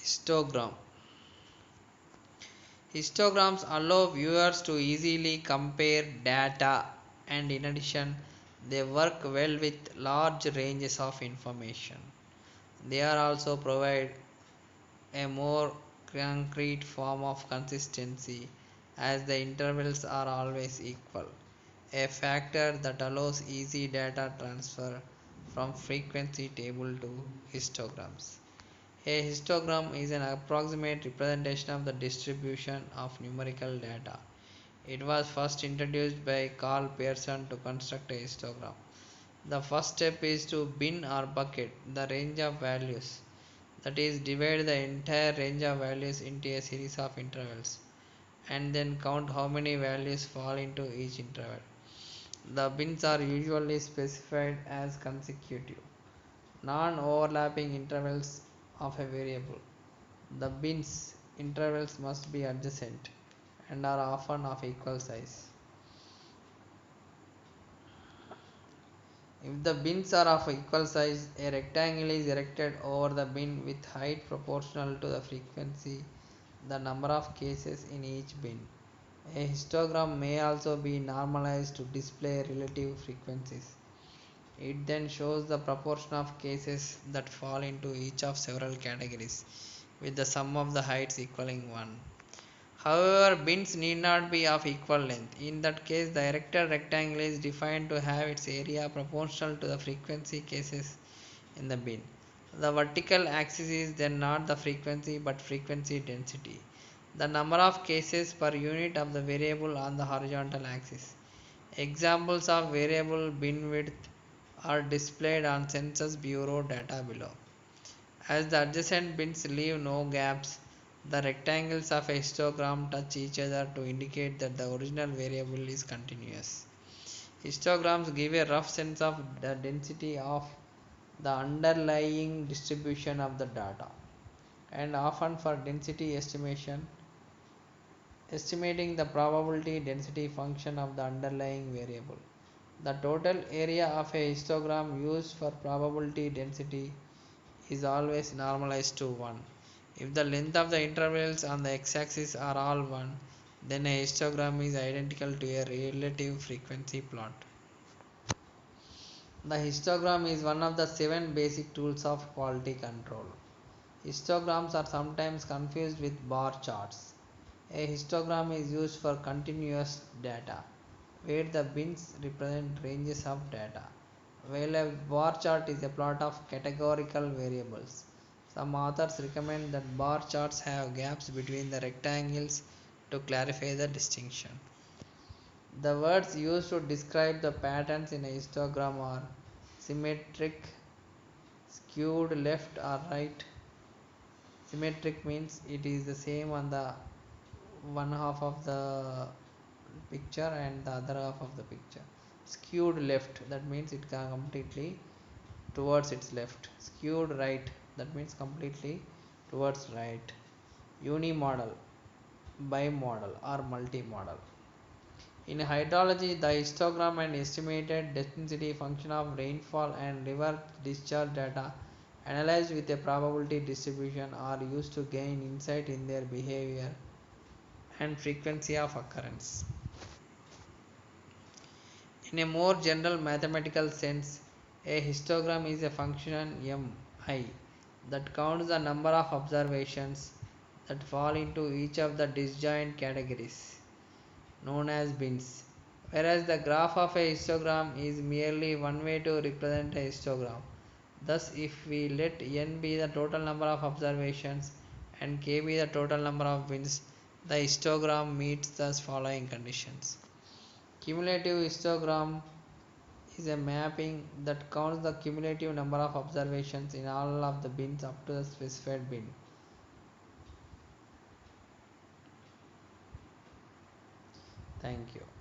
Histogram. Histograms allow viewers to easily compare data, and in addition, they work well with large ranges of information. They are also provide a more concrete form of consistency as the intervals are always equal, a factor that allows easy data transfer from frequency table to histograms. A histogram is an approximate representation of the distribution of numerical data. It was first introduced by Carl Pearson to construct a histogram. The first step is to bin or bucket the range of values, that is, divide the entire range of values into a series of intervals and then count how many values fall into each interval. The bins are usually specified as consecutive, non overlapping intervals of a variable. The bins intervals must be adjacent and are often of equal size. If the bins are of equal size, a rectangle is erected over the bin with height proportional to the frequency, the number of cases in each bin. A histogram may also be normalized to display relative frequencies. It then shows the proportion of cases that fall into each of several categories, with the sum of the heights equaling 1. However, bins need not be of equal length. In that case, the erected rectangle is defined to have its area proportional to the frequency cases in the bin. The vertical axis is then not the frequency but frequency density, the number of cases per unit of the variable on the horizontal axis. Examples of variable bin width are displayed on Census Bureau data below. As the adjacent bins leave no gaps, the rectangles of a histogram touch each other to indicate that the original variable is continuous. Histograms give a rough sense of the density of the underlying distribution of the data, and often for density estimation, estimating the probability density function of the underlying variable. The total area of a histogram used for probability density is always normalized to 1. If the length of the intervals on the x-axis are all 1, then a histogram is identical to a relative frequency plot. The histogram is one of the 7 basic tools of quality control. Histograms are sometimes confused with bar charts. A histogram is used for continuous data, where the bins represent ranges of data, while a bar chart is a plot of categorical variables. Some authors recommend that bar charts have gaps between the rectangles to clarify the distinction. The words used to describe the patterns in a histogram are symmetric, skewed left or right. Symmetric means it is the same on the one half of the picture and the other half of the picture. Skewed left, that means it can completely towards its left. Skewed right, that means completely towards right. Unimodal, bimodal or multimodal. In hydrology, the histogram and estimated density function of rainfall and river discharge data analyzed with a probability distribution are used to gain insight in their behavior and frequency of occurrence. In a more general mathematical sense, a histogram is a function mi that counts the number of observations that fall into each of the disjoint categories known as bins, whereas the graph of a histogram is merely one way to represent a histogram. Thus, if we let n be the total number of observations and k be the total number of bins, the histogram meets the following conditions. Cumulative histogram is a mapping that counts the cumulative number of observations in all of the bins up to the specified bin. Thank you.